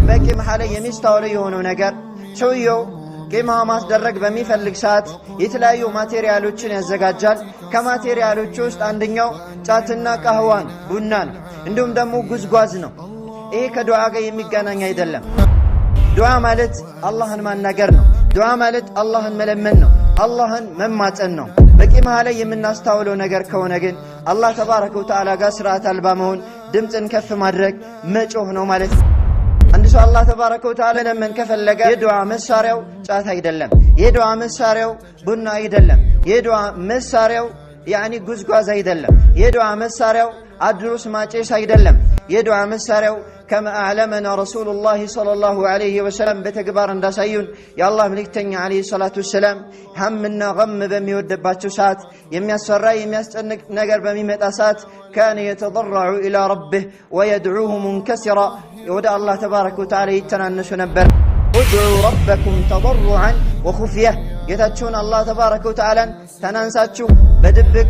በቂም ሐለ የሚስተዋለው የሆነው ነገር ሰውየው ቂም ማስደረግ በሚፈልግ ሰዓት የተለያዩ ማቴሪያሎችን ያዘጋጃል። ከማቴሪያሎቹ ውስጥ አንደኛው ጫትና ቀህዋን ቡናን እንዲሁም ደግሞ ጉዝጓዝ ነው። ይሄ ከዱዓ ጋር የሚገናኝ አይደለም። ዱዓ ማለት አላህን ማናገር ነው። ዱዓ ማለት አላህን መለመን ነው። አላህን መማጸን ነው። በቂም ሐለ የምናስተውለው ነገር ከሆነ ግን አላህ ተባረከ ወተዓላ ጋር ስርዓት አልባ መሆን፣ ድምፅን ከፍ ማድረግ፣ መጮህ ነው ማለት ነው። አንድ ሰው አላህ ተባረከ ወተዓላ ለምን ከፈለገ የዱዓ መሳሪያው ጫት አይደለም። የዱዓ መሳሪያው ቡና አይደለም። የዱዓ መሳሪያው ጉዝጓዝ አይደለም። የዱዓ መሳሪያው አድሩስ ማጨስ አይደለም። የዱዓ መሳሪያው ከማ አዕለመና ረሱሉላህ ሰለላሁ ዐለይሂ ወሰለም በተግባር እንዳሳዩን የአላህ መልእክተኛ ዐለይሂ ሰላቱ ወሰላም ሐምና ገም በሚወደባቸው ሰዓት፣ የሚያስፈራ የሚያስጨንቅ ነገር በሚመጣ ሰዓት ካነ የተضرع ኢላ ረቢህ ወየድዑሁ ሙንከሲራ ወደ አላህ ተባረከ ወተዓላ ይተናነሱ ነበር። ادعوا ربكم تضرعا وخفية ጌታችሁን አላህ ተባረከ ወተዓላን ተናንሳችሁ በድብቅ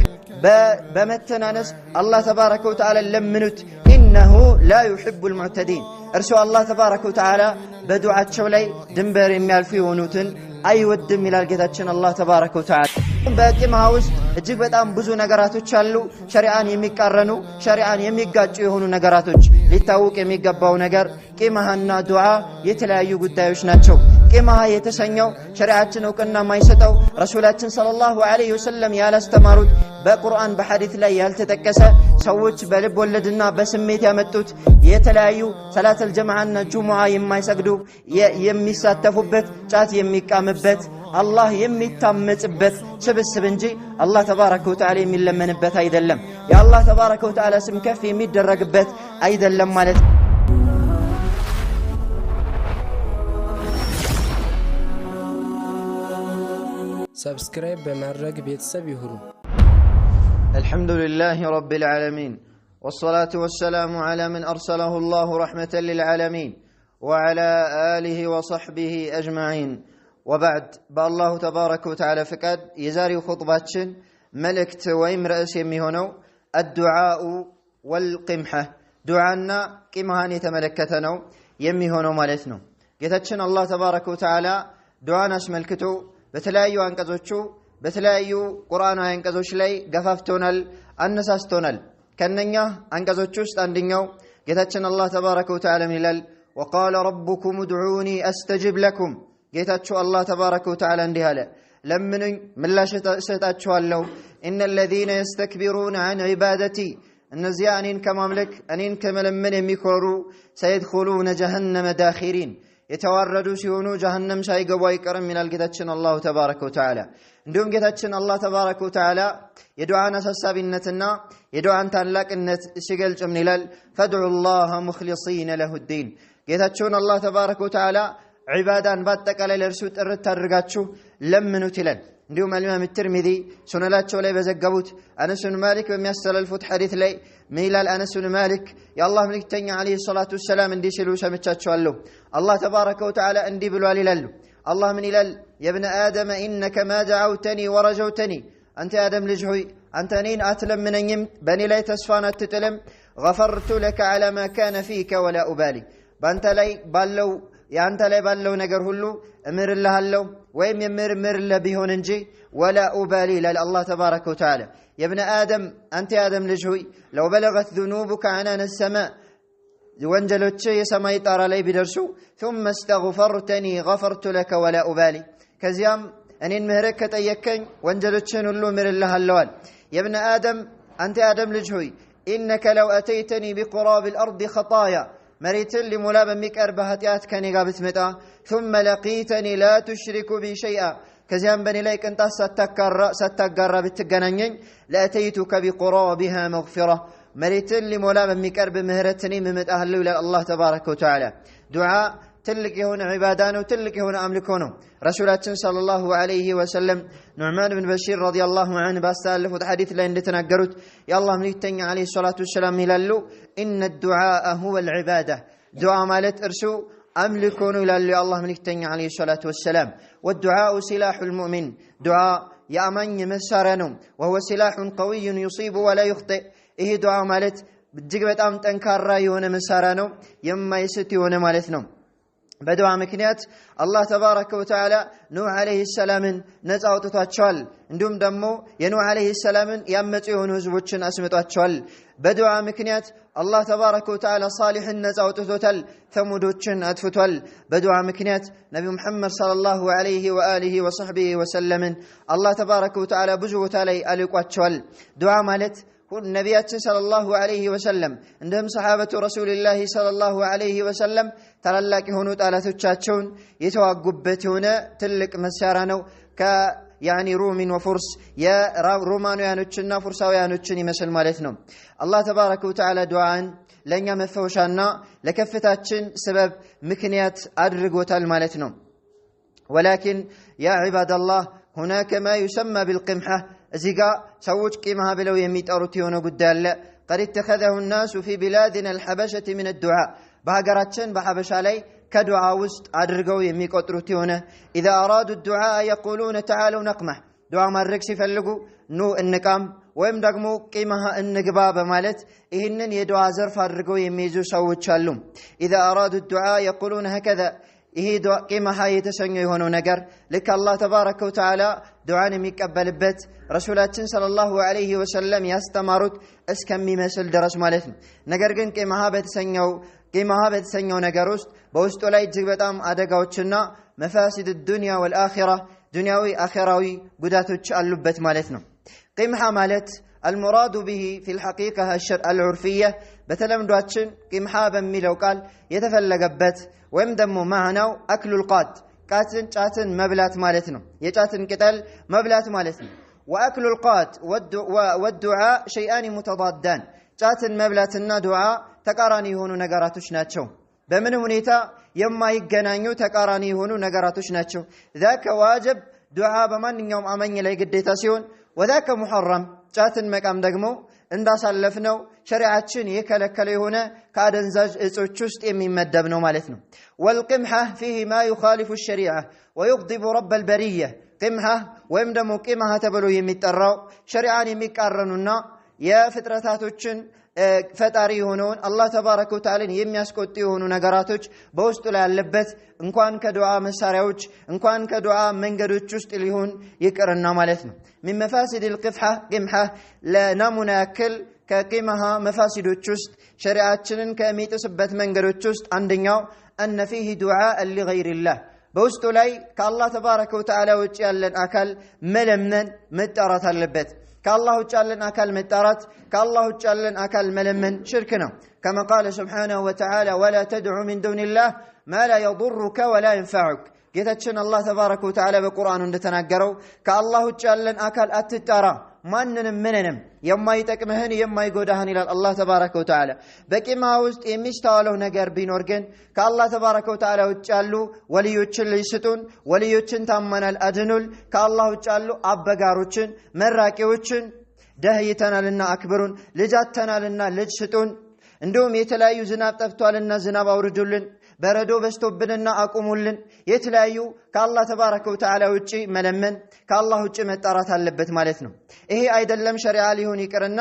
በመተናነስ አላህ ተባረከ ወተዓላ ለምኑት። ኢነሁ ላ ዩሂቡል ሙዕተዲን እርሱ አላህ ተባረከ ወተዓላ በዱዓቸው ላይ ድንበር የሚያልፉ የሆኑትን አይወድም ይላል ጌታችን አላህ ተባረከ ወተዓላ። በቂም ውስጥ እጅግ በጣም ብዙ ነገራቶች አሉ። ሸሪዓን የሚቃረኑ ሸሪዓን የሚጋጩ የሆኑ ነገራቶች። ሊታወቅ የሚገባው ነገር ቂምና ዱዓ የተለያዩ ጉዳዮች ናቸው። ቂም የተሰኘው ሸሪዓችን እውቅና የማይሰጠው ረሱላችን ሰለላሁ ዐለይሂ ወሰለም ያላስተማሩት በቁርአን በሐዲስ ላይ ያልተጠቀሰ ሰዎች በልብ ወለድና በስሜት ያመጡት የተለያዩ ሰላተል ጀማዓና ጁሙዓ የማይሰግዱ የሚሳተፉበት ጫት የሚቃምበት አላህ የሚታመጽበት ስብስብ እንጂ አላህ ተባረከ ወተዓላ የሚለመንበት አይደለም። የአላህ ተባረከ ወተዓላ ስም ከፍ የሚደረግበት አይደለም ማለት ነው። ሰብስክራይብ በማድረግ ቤተሰብ ይሁኑ። አልሐምዱሊላሂ ረቢል ዓለሚን ወሰላቱ ወሰላሙ ዐላ መን አርሰለሁ አላሁ ረሕመተን ሊልዓለሚን ወዐላ አሊሂ ወሰሕቢሂ አጅመዒን ወባዕድ። በአላሁ ተባረከ ወተዓላ ፍቃድ የዛሬው ኹጥባችን መልእክት ወይም ርዕስ የሚሆነው አዱዓኡ ወልቂምሐ ዱዓና ቂምሃን የተመለከተ ነው የሚሆነው ማለት ነው። ጌታችን አላህ ተባረከ ወተዓላ ዱዓን አስመልክቶ በተለያዩ አንቀጾቹ በተለያዩ ቁርአናዊ አንቀጾች ላይ ገፋፍቶናል፣ አነሳስቶናል። ከነኛ አንቀጾች ውስጥ አንደኛው ጌታችን አላህ ተባረከ ወተዓላ ይላል ወቃለ ረቡኩም ኡድዑኒ አስተጅብ ለኩም። ጌታችሁ አላህ ተባረከ ወተዓላ እንዲህ አለ፣ ለምኑኝ ምላሽ እሰጣችኋለሁ። ኢነ ለዚነ የስተክቢሩነ ዐን ዒባደቲ እነዚያ እኔን ከማምለክ እኔን ከመለመን የሚኮሩ ሰየድኹሉነ ጀሀነመ ዳኺሪን የተዋረዱ ሲሆኑ ጀሀነም ሳይገቡ አይቀርም ይላል ጌታችን አላሁ ተባረከ ወተዓላ። እንዲሁም ጌታችን አላህ ተባረከ ወተዓላ የዱዓን አሳሳቢነትና የዱዓን ታላቅነት ሲገልጽ ምን ይላል? ፈድዑላህ ሙኽሊሲነ ለሁዲን ጌታችሁን አላህ ተባረከ ወተዓላ ዒባዳን በአጠቃላይ ለእርሱ ጥርት አድርጋችሁ ለምኑት ይላል። እንዲሁም አልኢማም ትርሚዚ ሱነናቸው ላይ በዘገቡት አነስ ብን ማሊክ በሚያስተላልፉት ሐዲስ ላይ ምን ይላል? አነስ ብን ማሊክ የአላህ መልእክተኛ ዐለይሂ ሰላቱ ወሰላም እንዲህ ሲሉ ሰምቻቸዋለሁ። አላህ ተባረከ ወተዓላ እንዲህ ብሏል ይላሉ። አላህ ምን ይላል? የብነ አደመ ኢነከ ማ ደዐውተኒ ወረጀውተኒ አንተ የአደም ልጅ ሆይ አንተ እኔን አትለምነኝም፣ በእኔ ላይ ተስፋን አትጥልም። ገፈርቱ ለከ ዐላ ማ ካነ ፊከ ወላ ኡባሊ የአንተ ላይ ባለው ነገር ሁሉ እምርልሃለሁ ወይም የምርልህ ቢሆን እንጂ ወላ ኡባሊ ይላል አላህ ተባረከ ወተዓላ። የብነ አደም አንተ የአደም ልጅ ሆይ ለው በለገት ዙኑቡከ ዐናነ ሰማእ ወንጀሎች የሰማይ ጣራ ላይ ቢደርሱ ثم استغفرتني غفرت لك ولا أبالي ከዚያም እኔን ምህረት ከጠየከኝ ወንጀሎችን ሁሉ እምርልሃለዋል። የብነ አደም አንተ የአደም ልጅ ሆይ إنك لو أتيتني بقراب الأرض خطايا መሬትን ሊሞላ በሚቀርብ ኃጢአት ከኔ ጋር ብትመጣ ثم لقيتني لا تشرك بي شيئا ከዚያም በእኔ ላይ ቅንጣት ሳታጋራ ብትገናኘኝ لأتيتك بقرابها مغفرة መሬትን ሊሞላ በሚቀርብ ምህረትን እመጣለሁ ይላል አላህ ተባረከ ወተዓላ። ዱዓ ትልቅ የሆነ ዒባዳ ነው፣ ትልቅ የሆነ አምልኮ ነው። ረሱላችን ሰለላሁ ዐለይሂ ወሰለም ኑዕማን ብን በሺር ረዲየላሁ ዐንሁ ባስተላለፉት ሐዲስ ላይ እንደተናገሩት የአላህ መልእክተኛ ዐለይሂ ሰላቱ ወሰላም ይላሉ ኢነ ዱዓአ ሁወል ዒባዳ ዱዓ ማለት እርሱ አምልኮ ነው ይላሉ የአላህ መልእክተኛ ዐለይሂ ሰላቱ ወሰላም። ወዱዓኡ ሲላሑል ሙእሚን ዱዓ የአማኝ መሳሪያ ነው። ወሁወ ሲላሑን ቀዊዩን ዩሲቡ ወላ ዩኽጢእ ይህ ዱዓ ማለት እጅግ በጣም ጠንካራ የሆነ መሳሪያ ነው፣ የማይስት የሆነ ማለት ነው። በዱዓ ምክንያት አላህ ተባረከ ወተዓላ ኑህ አለይሂ ሰላምን ነፃ አውጥቷቸዋል። እንዲሁም ደግሞ የኑህ አለይሂ ሰላምን ያመፁ የሆኑ ህዝቦችን አስመጧቸዋል። በዱዓ ምክንያት አላህ ተባረከ ወተዓላ ሷሊሕን ነፃ አውጥቶታል፣ ተሙዶችን አጥፍቷል። በዱዓ ምክንያት ነቢዩ ሙሐመድ ሰለላሁ ዐለይሂ ወአሊሂ ወሰሕቢሂ ወሰለምን አላህ ተባረከ ወተዓላ ብዙ ቦታ ላይ አልቋቸዋል። ዱዓ ማለት ነቢያችን ሰለላሁ ዐለይሂ ወሰለም እንደም ሰሓበቱ ረሱልላህ ሰለላሁ ዐለይሂ ወሰለም ታላላቅ የሆኑ ጠላቶቻቸውን የተዋጉበት የሆነ ትልቅ መሳሪያ ነው። ከያኒ ሩሚን ወፉርስ የሮማውያኖችና ፉርሳውያኖችን ይመስል ማለት ነው። አላህ ተባረከ ወተዓላ ዱዓን ለእኛ መፈወሻና ለከፍታችን ሰበብ ምክንያት አድርጎታል ማለት ነው። ወላኪን ያ ዒባደላህ ሁናከ ማ ዩሰማ ቢልቅምሓ እዚህ ጋ ሰዎች ቂምሃ ብለው የሚጠሩት የሆነ ጉዳይ አለ። ቀድ ኢተኸዘሁ ናሱ ፊ ቢላድና አልሐበሸቲ ሚን ዱዓ በሀገራችን በሐበሻ ላይ ከዱዓ ውስጥ አድርገው የሚቆጥሩት የሆነ ኢዛ አራዱ ዱዓ የቁሉነ ተዓለው ነቅማህ ዱዓ ማድረግ ሲፈልጉ ኑ እንቃም ወይም ደግሞ ቂምሃ እንግባ በማለት ይህንን የዱዓ ዘርፍ አድርገው የሚይዙ ሰዎች አሉ። ኢዛ አራዱ ዱዓ የቁሉነ ሀከዛ ይሄ ቂምሃ የተሰኘው የሆነው ነገር ልክ አላህ ተባረከ ወተዓላ ዱዓን የሚቀበልበት ረሱላችን ሰለላሁ ዐለይሂ ወሰለም ያስተማሩት እስከሚመስል ድረስ ማለት ነው። ነገር ግን ቂምሃ በተሰኘው ነገር ውስጥ በውስጡ ላይ እጅግ በጣም አደጋዎችና መፋሲድ ዱንያ ወልአኺራ ዱንያዊ አኺራዊ ጉዳቶች አሉበት ማለት ነው። ቂምሃ ማለት المراد به في الحقيقة العرفية በተለምዷችን ቂምሃ በሚለው ቃል የተፈለገበት ወይም ደግሞ ማዕናው አክሉል ቃት ጫትን መብላት ማለት ነው። የጫትን ቅጠል መብላት ማለት ነው። ወአክሉል ቃት ወዱዓ ሸይአን ሙተዳዳን ጫትን መብላትና ዱዓ ተቃራኒ የሆኑ ነገራቶች ናቸው። በምን ሁኔታ የማይገናኙ ተቃራኒ የሆኑ ነገራቶች ናቸው። ذاك ዋጅብ ዱዓ በማንኛውም አማኝ ላይ ግዴታ ሲሆን وذاك محرم ጫትን መቃም ደግሞ እንዳሳለፍነው ሸሪዓችን የከለከለ የሆነ ከአደንዛዥ እጾች ውስጥ የሚመደብ ነው ማለት ነው። والقمحة فيه ما يخالف الشريعة ويغضب رب البرية قمحة ወይም ደግሞ ቂምሃ ተብሎ የሚጠራው ሸሪዓን የሚቃረኑና የፍጥረታቶችን ፈጣሪ የሆነውን አላህ ተባረከ ወተዓላን የሚያስቆጡ የሆኑ ነገራቶች በውስጡ ላይ ያለበት እንኳን ከዱዓ መሳሪያዎች እንኳን ከዱዓ መንገዶች ውስጥ ሊሆን ይቅርና ማለት ነው። من مفاسد القمحة ለናሙና ያክል ከቂምሃ መፋሲዶች ውስጥ ሸሪዓችንን ከሚጥስበት መንገዶች ውስጥ አንደኛው أن فيه دعاء لغير الله በውስጡ ላይ ከአላህ ተባረከ ወተዓላ ውጭ ያለን አካል መለመን መጣራት አለበት። ከአላህ ውጭ ያለን አካል መጣራት ከአላህ ውጭ ያለን አካል መለመን ሽርክ ነው። كما قال سبحانه وتعالى ولا تدعو من دون الله ما لا يضرك ولا ينفعك ጌታችን አላህ ተባረከ ወተዓላ በቁርአኑ እንደተናገረው ከአላህ ውጭ ያለን አካል አትጣራ ማንንም ምንንም የማይጠቅምህን የማይጎዳህን ይላል አላህ ተባረከ ወተዓላ። በቂምሃ ውስጥ የሚስተዋለው ነገር ቢኖር ግን ከአላህ ተባረከ ወተዓላ ውጭ ያሉ ወልዮችን ልስጡን ወልዮችን ታመናል አድኑል ከአላህ ውጭ ያሉ አበጋሮችን መራቂዎችን ደህይተናልና አክብሩን ልጃተናልና ልጅ ስጡን እንዲሁም የተለያዩ ዝናብ ጠፍቷልና ዝናብ አውርዱልን በረዶ በስቶብንና አቁሙልን የተለያዩ ከአላህ ተባረከ ወተዓላ ውጪ መለመን ከአላህ ውጪ መጣራት አለበት ማለት ነው። ይሄ አይደለም ሸሪዓ ሊሆን ይቅርና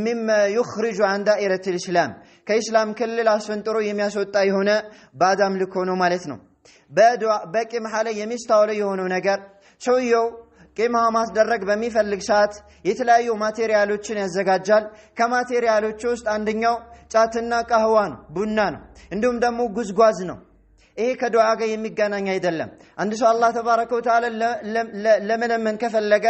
مما يخرج عن دائرة الإسلام ከኢስላም ክልል አስፈንጥሮ የሚያስወጣ የሆነ ባዳም ልኮ ነው ማለት ነው። በቂምሃ ላይ የሚስተዋለው የሆነው ነገር ሰውየው ቂምሃ ማስደረግ በሚፈልግ ሰዓት የተለያዩ ማቴሪያሎችን ያዘጋጃል። ከማቴሪያሎቹ ውስጥ አንደኛው ጫትና ቃህዋ ነው፣ ቡና ነው፣ እንዲሁም ደግሞ ጉዝጓዝ ነው። ይሄ ከዱዓ ጋር የሚገናኝ አይደለም። አንድ ሰው አላህ ተባረከ ወተዓላ ለመለመን ከፈለገ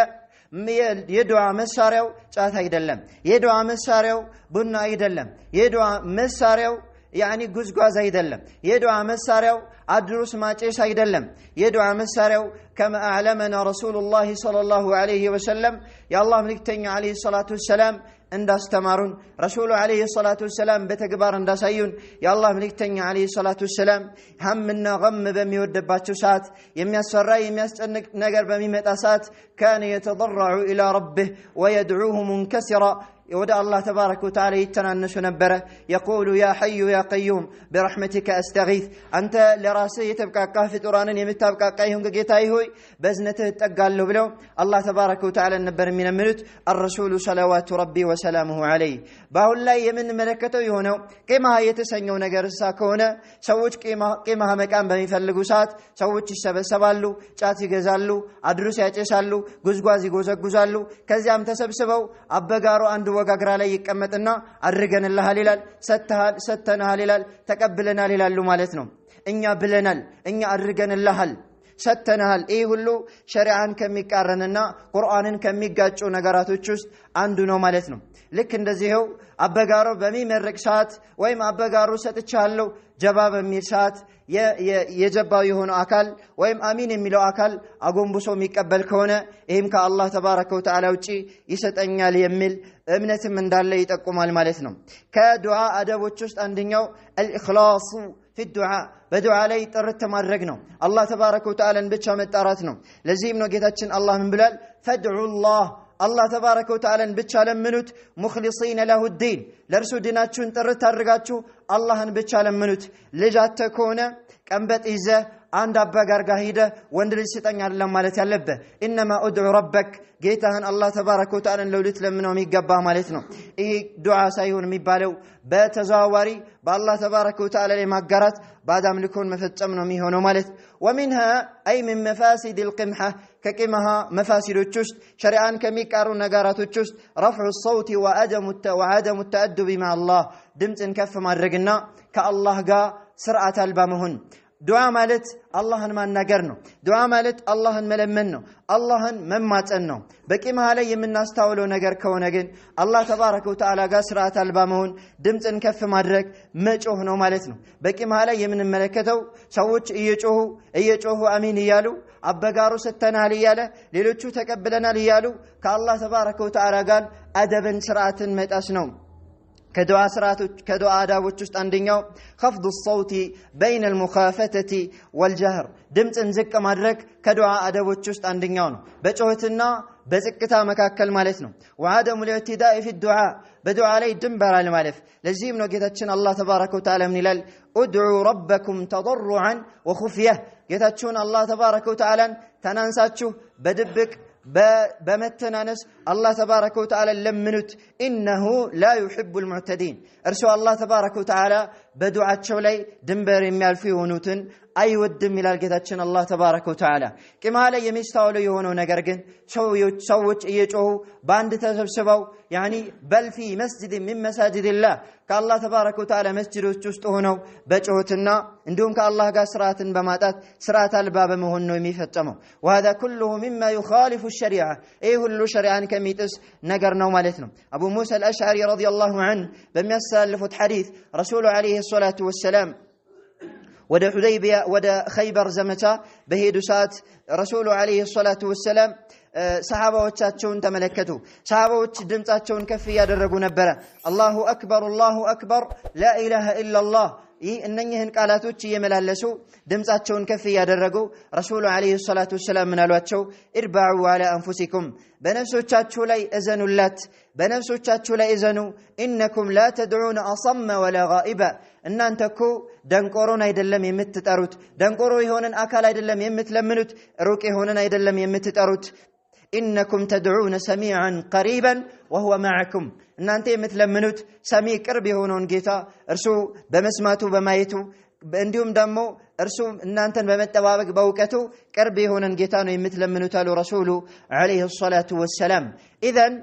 የዱዓ መሳሪያው ጫት አይደለም፣ የዱዓ መሳሪያው ቡና አይደለም፣ የዱዓ መሳሪያው ያኒ ጉዝጓዝ አይደለም፣ የዱዓ መሳሪያው አድሩስ ማጨስ አይደለም። የዱዓ መሳሪያው كما أعلمنا رسول الله صلى الله عليه وسلم يا الله ملكتኛ عليه الصلاة والسلام እንዳስተማሩን ረሱሉ አለይሂ ሰላቱ ወሰለም በተግባር እንዳሳዩን የአላህ መልእክተኛ አለይሂ ሰላቱ ወሰለም ሐምና ገም በሚወደባቸው ሰዓት የሚያስፈራ የሚያስጨንቅ ነገር በሚመጣ ሰዓት كان يتضرع إلى ربه ويدعوه منكسرا ወደ አላህ ተባረከ ወተዓላ ይተናነሱ ነበረ። የቁሉ ያ ሐዩ ያ ቀዩም ቢረሕመቲከ አስተጊዝ፣ አንተ ለራስህ የተብቃቃህ ፍጡራንን የምታብቃቃ ይሁን ጌታዬ ሆይ በእዝነትህ እጠጋለሁ ብለው አላህ ተባረከ ወተዓላ ነበር የሚለምኑት። አልረሱሉ ሰለዋቱ ረቢ ወሰላሙሁ ዐለይህ። በአሁን ላይ የምንመለከተው የሆነው ቂማህ የተሰኘው ነገር እሳ ከሆነ ሰዎች ቂማህ መቃም በሚፈልጉ ሰዓት ሰዎች ይሰበሰባሉ፣ ጫት ይገዛሉ፣ አድሩስ ያጨሳሉ፣ ጉዝጓዝ ይጎዘጉዛሉ። ከዚያም ተሰብስበው አበጋሩ አንድ ወጋግራ ላይ ይቀመጥና አድርገንልሃል ይላል፣ ሰተናሃል ይላል፣ ተቀብለናል ይላሉ ማለት ነው። እኛ ብለናል፣ እኛ አድርገንልሃል፣ ሰተናሃል። ይህ ሁሉ ሸሪዓን ከሚቃረንና ቁርአንን ከሚጋጩ ነገራቶች ውስጥ አንዱ ነው ማለት ነው። ልክ እንደዚህው አበጋሩ በሚመርቅ ሰዓት ወይም አበጋሩ ሰጥቻለሁ ጀባ በሚል ሰዓት የጀባው የሆነው አካል ወይም አሚን የሚለው አካል አጎንብሶ የሚቀበል ከሆነ ይህም ከአላህ ተባረከ ወተዓላ ውጪ ይሰጠኛል የሚል እምነትም እንዳለ ይጠቁማል ማለት ነው። ከዱዓ አደቦች ውስጥ አንደኛው አልኢኽላሱ ፊ ዱዓ፣ በዱዓ ላይ ጥርት ማድረግ ነው። አላህ ተባረከ ወተዓላን ብቻ መጣራት ነው። ለዚህም ነው ጌታችን አላህ ምን ብሏል? ፈድዑላህ፣ አላህ ተባረከ ወተዓላን ብቻ ለምኑት። ሙኽሊሲነ ለሁ ዲን፣ ለእርሱ ዲናችሁን ጥርት አድርጋችሁ አላህን ብቻ ለምኑት። ልጅ አጥተህ ከሆነ ቀንበጥ ይዘህ አንድ አበጋር ጋር ሂደህ ወንድ ልጅ ስጠኝ አይደለም ማለት ያለብህ። ኢነማ ኡድዑ ረበክ፣ ጌታህን አላህ ተባረከ ወተዓላን ለውልት ለምነው የሚገባህ ማለት ነው። ይህ ዱዓ ሳይሆን የሚባለው በተዘዋዋሪ በአላህ ተባረከ ወተዓላ ላይ ማጋራት ባዕድ አምልኮን መፈጸም ነው የሚሆነው ማለት። ወሚንሃ አይ ሚን መፋሲድ ልቅምሐ፣ ከቂምሃ መፋሲዶች ውስጥ ሸሪዓን ከሚቃሩ ነገራቶች ውስጥ ረፍዑ ሰውቲ ወዐደሙ ተአዱቢ መዓ አላህ፣ ድምፅን ከፍ ማድረግና ከአላህ ጋር ስርዓት አልባ መሆን። ዱዓ ማለት አላህን ማናገር ነው። ዱዓ ማለት አላህን መለመን ነው፣ አላህን መማፀን ነው። በቂምሃ ላይ የምናስተውለው ነገር ከሆነ ግን አላህ ተባረከ ወተዓላ ጋር ስርዓት አልባ መሆን፣ ድምፅን ከፍ ማድረግ፣ መጮህ ነው ማለት ነው። በቂምሃ ላይ የምንመለከተው ሰዎች እየጮሁ አሚን እያሉ አበጋሩ ሰተናል እያለ ሌሎቹ ተቀብለናል እያሉ ከአላህ ተባረከ ወተዓላ ጋር አደብን ስርዓትን መጣስ ነው። ከዱዓ አዳቦች ውስጥ አንደኛው ኸፍዱ ሰውቲ በይነ ልሙኻፈተቲ ወልጀህር፣ ድምፅን ዝቅ ማድረግ ከዱዓ አደቦች ውስጥ አንደኛው ነው። በጩኸትና በዝቅታ መካከል ማለት ነው። ወዐደሙ ልኢዕቲዳኢ ፊ ዱዓ፣ በዱዓ ላይ ድንበር አለማለፍ። ለዚህም ነው ጌታችን አላህ ተባረከ ወተዓላ ምን ይላል? ኡድዑ ረበኩም ተضሩዐን ወኹፍየህ፣ ጌታችሁን አላህ ተባረከ ወተዓላን ተናንሳችሁ በድብቅ በመተናነስ አላህ ተባረከ ወተዓላ ለምኑት። ኢነሁ ላ ዩሒቡል ሙዕተዲን፣ እርሱ አላህ ተባረከ ወተዓላ በዱዓቸው ላይ ድንበር የሚያልፉ የሆኑትን አይወድም ይላል ጌታችን አላህ ተባረከ ወተዓላ። ቂምሃ ላይ የሚስተዋለው የሆነው ነገር ግን ሰዎች እየጮሁ በአንድ ተሰብስበው በል ፊ መስጅድ ሚን መሳጅድላህ፣ ከአላህ ተባረከ ወተዓላ መስጅዶች ውስጥ ሆነው በጩኸትና እንዲሁም ከአላህ ጋር ስርዓትን በማጣት ስርዓት አልባ በመሆን ነው የሚፈጸመው። ወሀዛ ኩሉሁ ሚማ ዩኻሊፉ ሸሪዓ፣ ይህ ሁሉ ሸሪዓን ከሚጥስ ነገር ነው ማለት ነው። አቡ ሙሳ አልአሽዓሪ ረዲየላሁ ዐንሁ በሚያስተላልፉት ሐዲስ ረሱሉ ዐለይሂ ሰላቱ ወሰላም ወደ ሁደይቢያ ወደ ኸይበር ዘመቻ በሄዱ ሰዓት ረሱሉ ዐለይሂ ሰላቱ ወሰላም ሰሃባዎቻቸውን ተመለከቱ። ሰሃባዎች ድምፃቸውን ከፍ እያደረጉ ነበረ። አላሁ አክበር ላኢላሃ ኢላላህ፣ እነኚህን ቃላቶች እየመላለሱ ድምፃቸውን ከፍ እያደረጉ ረሱሉ ዐለይሂ ሰላቱ ወሰላም ምን አሏቸው? ኢርበዑ ዐላ አንፉሲኩም፣ በነፍሶቻችሁ ላይ እዘኑላት፣ በነፍሶቻችሁ ላይ እዘኑ። ኢነኩም ላ ተድዑነ አሰመ ወላ ጋኢባ፣ እናንተ እኮ ደንቆሮን አይደለም የምትጠሩት፣ ደንቆሮ የሆነን አካል አይደለም የምትለምኑት፣ ሩቅ የሆነን አይደለም የምትጠሩት። ኢነኩም ተድዑነ ሰሚዐን ቀሪበን ወሁወ መዐኩም፣ እናንተ የምትለምኑት ሰሚ ቅርብ የሆነውን ጌታ እርሱ በመስማቱ በማየቱ እንዲሁም ደግሞ እርሱ እናንተን በመጠባበቅ በእውቀቱ ቅርብ የሆነን ጌታ ነው የምትለምኑት አሉ ረሱሉ ዐለይሂ ሰላቱ ወሰላም። ኢዘን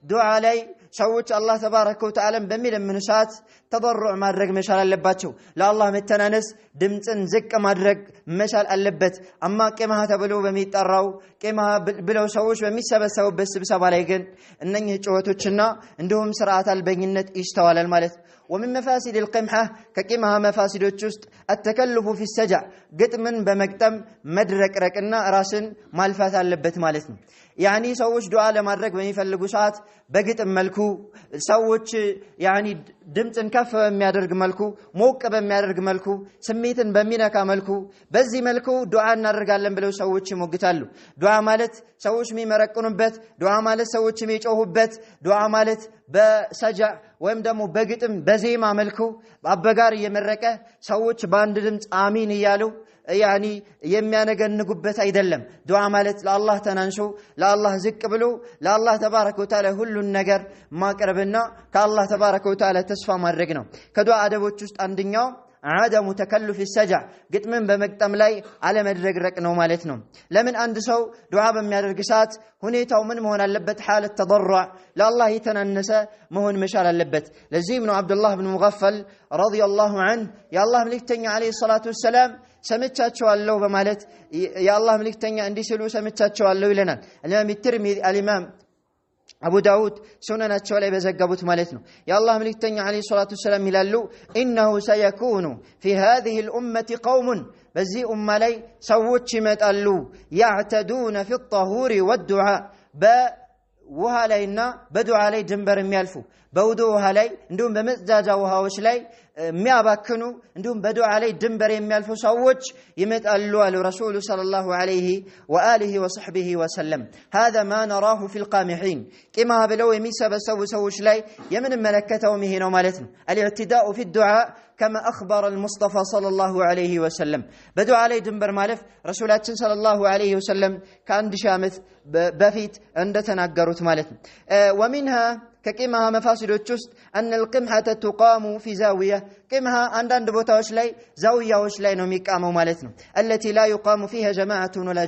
ዱዓ ላይ ሰዎች አላህ ተባረከ ወተዓላን በሚለምኑ ሰዓት ተضرع ማድረግ መቻል አለባቸው። ለአላህ መተናነስ ድምፅን ዝቅ ማድረግ መቻል አለበት። አማ ቂምሃ ተብሎ በሚጠራው ቂምሃ ብለው ሰዎች በሚሰበሰቡበት ስብሰባ ላይ ግን እነኚህ ጩኸቶችና እንዲሁም ስርዓት አልበኝነት ይስተዋላል ማለት። ومن مفاسد القمحة كقمها مفاسد وست التكلف في السجع قطمن بمقتم مدرك ركنا راسن مالفات اللبت مالتنا سوش دعاء لمدرك بني فلقو ساعت بقطم ملكو سوش ድምጽን ከፍ በሚያደርግ መልኩ ሞቅ በሚያደርግ መልኩ ስሜትን በሚነካ መልኩ በዚህ መልኩ ዱዓ እናደርጋለን ብለው ሰዎች ይሞግታሉ። ዱዓ ማለት ሰዎች የሚመረቅኑበት፣ ዱዓ ማለት ሰዎች የሚጮሁበት፣ ዱዓ ማለት በሰጃዕ ወይም ደግሞ በግጥም በዜማ መልኩ አበጋር እየመረቀ ሰዎች በአንድ ድምጽ አሚን እያሉ ያኒ የሚያነገንጉበት አይደለም። ዱዓ ማለት ለአላህ ተናንሶ ለአላህ ዝቅ ብሎ ለአላህ ተባረከ ወተዓላ ሁሉን ነገር ማቅረብና ከአላህ ተባረከ ወተዓላ ተስፋ ማድረግ ነው። ከዱዓ አደቦች ውስጥ አንደኛው عدم تكلف السجع ግጥምን በመግጠም ላይ አለመድረግረቅ ነው ማለት ነው። ለምን አንድ ሰው ዱዓ በሚያደርግ ሰዓት ሁኔታው ምን መሆን አለበት? حالة تضرع ለአላህ የተናነሰ መሆን መቻል አለበት። ለዚህም ነው አብዱላህ ብን ሙገፈል ረዲየላሁ ዐንሁ የአላህ መልእክተኛ አለይሂ ሰላቱ ወሰላም ሰምቻቸዋለሁ በማለት የአላህ መልእክተኛ እንዲህ ሲሉ ሰምቻቸዋለሁ ይለናል። الترمذي الإمام አቡ ዳውድ ሱነናቸው ላይ በዘገቡት ማለት ነው። የአላህ መልእክተኛ አለይሂ ሰላቱ ወሰላም ይላሉ إنه سيكون في هذه الأمة قوم በዚህ ኡማ ላይ ሰዎች ይመጣሉ يعتدون في الطهور والدعاء በውሃ ላይና በዱዓ ላይ ድንበር የሚያልፉ በውዱ ውሃ ላይ እንዲሁም በመጽዳጃ ውሃዎች ላይ የሚያባክኑ እንዲሁም በዱዓ ላይ ድንበር የሚያልፉ ሰዎች ይመጣሉ አሉ ረሱሉ ሰለላሁ ዐለይሂ ወአሊሂ ወሰህቢሂ ወሰለም። هذا ما نراه في القامحين ቂማ ብለው የሚሰበሰቡ ሰዎች ላይ የምንመለከተው ይሄ ነው ማለት ነው። الاعتداء في الدعاء كما أخبر المصطفى صلى الله عليه وسلم بدعاء عليه دنبر مالف رسولاتنا صلى الله عليه وسلم كان دشامث بفيت عند تناقرت مالف ومنها كقيمها مفاسد الجست أن القمحة تقام في زاوية قيمها عند بوتاوش لي زاوية وش لي نميك آمو مالتنا التي لا يقام فيها جماعة ولا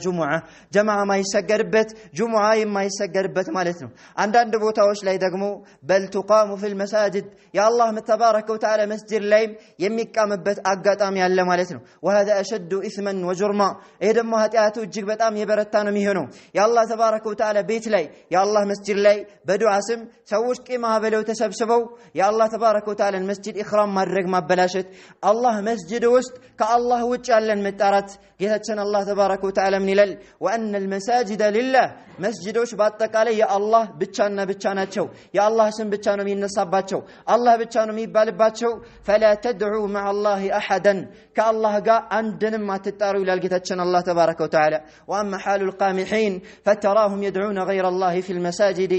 جماعة ما يسجر بت جمعة ما يسجر بت مالتنا عند بوتاوش لي دقمو بل تقام في المساجد يا الله متبارك وتعالى مسجد ليم يميك آم بت أقات آم يعلم مالتنا وهذا أشد إثما وجرما إذا ما هتأتو جيب بت آم يبرتان ميهنو يا الله تبارك وتعالى بيت لي يا الله مسجد لي بدو عسم سووش قيمة بلو تسبسبو يا الله تبارك وتعالى المسجد إخرام مرق ما بلاشت الله مسجد وسط كالله وجعل المتارات جهتنا الله تبارك وتعالى من لل وأن المساجد لله مسجدوش باتك علي يا الله بتشانا تشو يا الله سن بتشانو من نصاباتشو الله بتشانو من بالباتشو فلا تدعوا مع الله أحدا كالله قا عندنا ما تتارو إلى جهتنا الله تبارك وتعالى. وأما حال القامحين فتراهم يدعون غير الله في المساجد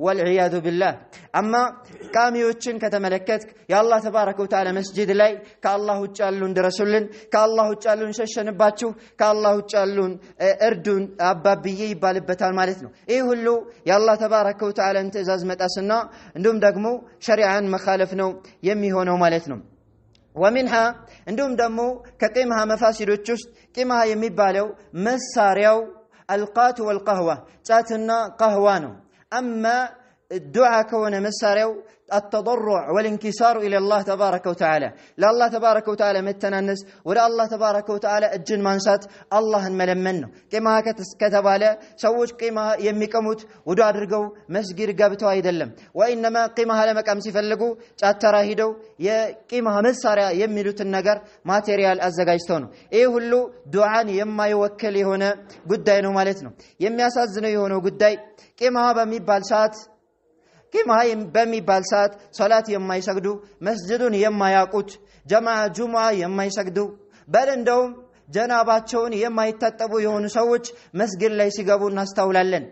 والعياذ بالله. أما كاميوتشن كتملكتك يا الله تبارك وتعالى مسجد لاي كالله وجعلون درسولن كالله وجعلون ششن باتشو كالله وجعلون اردون أبابيي بالبتال مالتنا إيه هلو يا الله تبارك وتعالى انتزاز متأسنا ندوم دقمو شريعا مخالفنا يمي هونو مالتنا. ومنها عندهم دمو كقيمها مفاسد الجست قيمها يميبالو مساريو القات والقهوة تاتنا قهوانو. أما الدعاء كون مساريو التضرع والانكسار إلى الله تبارك وتعالى لا الله تبارك وتعالى متنانس ولا الله تبارك وتعالى الجن مانسات الله ملمنه كما كتب على سوج قيمة يمكموت ودعا درقو مسجد قابتو أيدلم وإنما قيمة لما كم سيفلقو تراهيدو يا قيمة مسارة يميلوت النجر ماتريال أزجاجتونه إيه هلو دعاء يما يوكل هنا قداينو مالتنا يمي أسازنو هنا قداي قيمة بميبالسات كما هي بمي بالسات صلاة يما يسجدوا مسجدون يما يقوت جماعة جمعة يما يسجدوا بل عندهم جناباتهم يما يتتبوا يهون سوج مسجد لا يسجبوا الناس توللن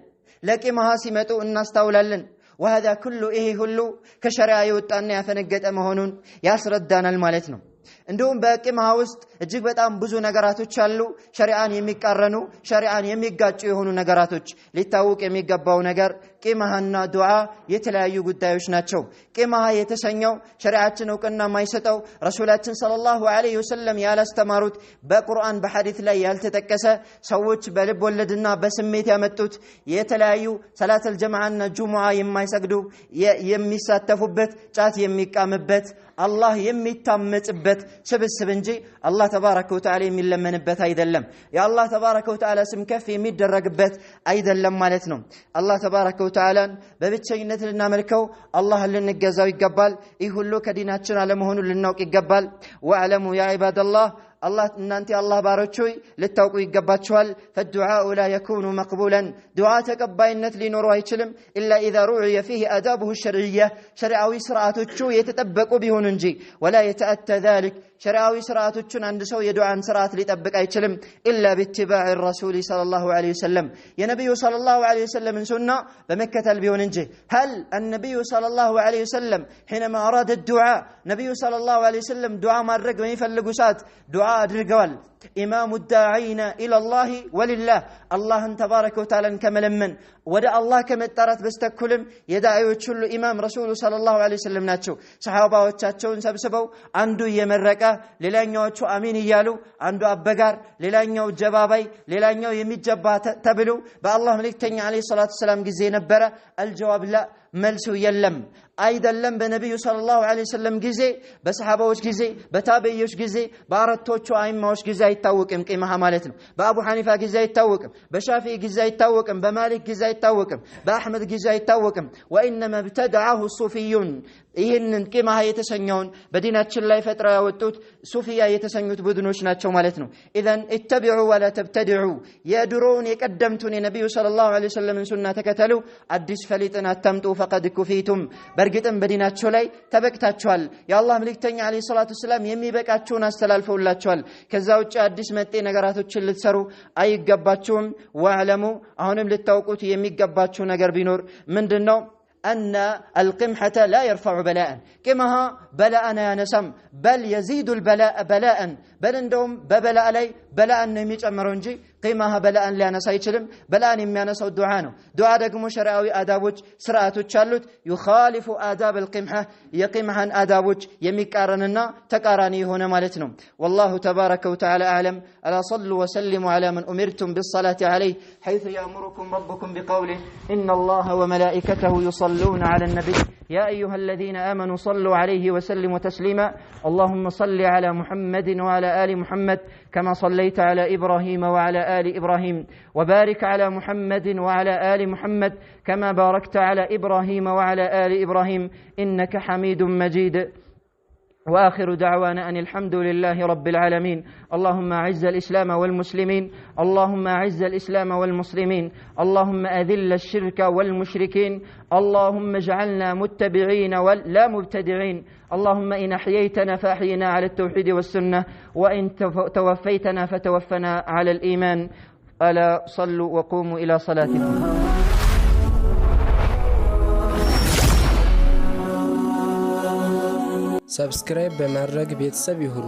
لكن ما هاسمتوا الناس توللن وهذا كله إيه كله كشريعة يوتاني فنجت أمهونون يسردان المالتنا عندهم በቂማ ውስጥ እጅግ በጣም ብዙ ነገራቶች አሉ ሸሪዓን የሚቃረኑ ሸሪዓን የሚጋጩ የሆኑ ነገራቶች ሊታወቅ የሚገባው ነገር ቂማና ዱዓ የተለያዩ ጉዳዮች ናቸው ቂማ የተሰኘው ሸሪዓችን እውቅና ማይሰጠው ረሱላችን ሰለላሁ ዐለይሂ ወሰለም ያላስተማሩት በቁርአን በሐዲስ ላይ ያልተጠቀሰ ሰዎች በልብ ወለድና በስሜት ያመጡት የተለያዩ ሰላተል ጀማዓና ጁሙዓ የማይሰግዱ የሚሳተፉበት ጫት የሚቃምበት الله የሚታመጽበት ስብስብ እንጂ አላህ ተባረከ ወተዓላ የሚለመንበት አይደለም ያ አላህ ተባረከ ወተዓላ ስም ከፍ የሚደረግበት አይደለም ማለት ነው አላህ ተባረከ ወተዓላ በብቸኝነት ልናመልከው አላህ ልንገዛው ይገባል ይህ ሁሉ ከዲናችን አለመሆኑ ልናውቅ ይገባል ወአለሙ ያ ኢባደላህ الله نانتي الله باروچوي لتاوقو يغباچوال فالدعاء لا يكون مقبولا دعاء تقباينت لينورو አይችልም الا اذا روعي فيه آدابه الشرعيه شرعاوي سرعاتوچو يتطبقو بيهون እንጂ ولا يتأتى ذلك شرعاوي سرعاتوچن عند سو يدعاءን سرعات ሊጠብቅ አይችልም الا باتباع الرسول صلى الله عليه وسلم يا نبي صلى الله عليه وسلم سنة بمكتل بيهون እንጂ هل النبي صلى الله عليه وسلم حينما اراد الدعاء نبي صلى الله عليه وسلم دعاء ማድረግ በሚፈልጉ ሰዓት دعاء አድርገዋል إمام الداعين إلى الله ولله الله تبارك وتعالى كملمن ودا الله كمتطرت بستكلم يداعيوچ ሁሉ ኢማም ረሱል ሰለላሁ ዐለይሂ ወሰለም ናቸው ሰሃባዎቻቸውን ሰብስበው አንዱ እየመረቀ ሌላኛዎቹ አሚን እያሉ አንዱ አበጋር ሌላኛው ጀባባይ ሌላኛው የሚጀባ ተብሎ በአላህ መልእክተኛ ዐለይሂ ሰላቱ ሰላም ጊዜ ነበረ الجواب لا መልሱ የለም አይደለም በነብዩ ሰለላሁ ዐለይሂ ወሰለም ጊዜ በሰሃባዎች ጊዜ በታቢዒዎች ጊዜ በአራቶቹ አይማዎች ጊዜ አይታወቅም ቂማህ ማለት ነው በአቡ ሐኒፋ ጊዜ አይታወቅም በሻፊዒ ጊዜ አይታወቅም በማሊክ ጊዜ አይታወቅም በአህመድ ጊዜ አይታወቅም وانما ابتدعه الصوفيون ይህንን ቂማህ የተሰኘውን በዲናችን ላይ ፈጥረው ያወጡት ሱፊያ የተሰኙት ቡድኖች ናቸው ማለት ነው اذا اتبعوا ولا تبتدعوا የድሮውን የቀደምቱን የነብዩ ሰለላሁ ዐለይሂ ወሰለም ሱና ተከተሉ አዲስ ፈሊጥን አታምጡ فقد كفيتم በርግጥም በዲናቸው ላይ ተበቅታችኋል የአላህ መልእክተኛ ዐለይሂ ሰላቱ ሰላም የሚበቃችሁን አስተላልፈውላችኋል ከዛ ውጪ አዲስ መጤ ነገራቶችን ልትሰሩ አይገባችሁም ወአለሙ አሁንም ልታውቁት የሚገባችሁ ነገር ቢኖር ምንድነው أن القمحة لا يرفع بلاء كمها بلاء ينسم بل يزيد البلاء بلاء بل عندهم ببلاء لي بلاء يميጨምረው እንጂ قيمها بلاء ሊያነሳ አይችልም بلاء የሚያነሳው ዱዓ ነው ዱዓ ደግሞ ሸሪዓዊ አዳቦች ስርዓቶች አሉት يخالف آداب القمحة የቂምሃን አዳቦች የሚቃረንና ተቃራኒ የሆነ ማለት ነው والله تبارك وتعالى أعلم ألا صلوا وسلموا على من أمرتم بالصلاة عليه حيث يأمركم ربكم بقوله إن الله وملائكته يصلون على النبي يا أيها الذين آمنوا صلوا عليه وسلموا تسليما اللهم صل على محمد وعلى آل محمد كما صليت على إبراهيم وعلى آل إبراهيم وبارك على محمد وعلى آل محمد كما باركت على إبراهيم وعلى آل إبراهيم إنك حميد مجيد وآخر دعوانا أن الحمد لله رب العالمين اللهم أعز الإسلام والمسلمين اللهم أعز الإسلام والمسلمين اللهم أذل الشرك والمشركين اللهم اجعلنا متبعين ولا مبتدعين اللهم إن أحييتنا فأحينا على التوحيد والسنة وإن توفيتنا فتوفنا على الإيمان ألا صلوا وقوموا إلى صلاتكم ሰብስክራይብ በማድረግ ቤተሰብ ይሁኑ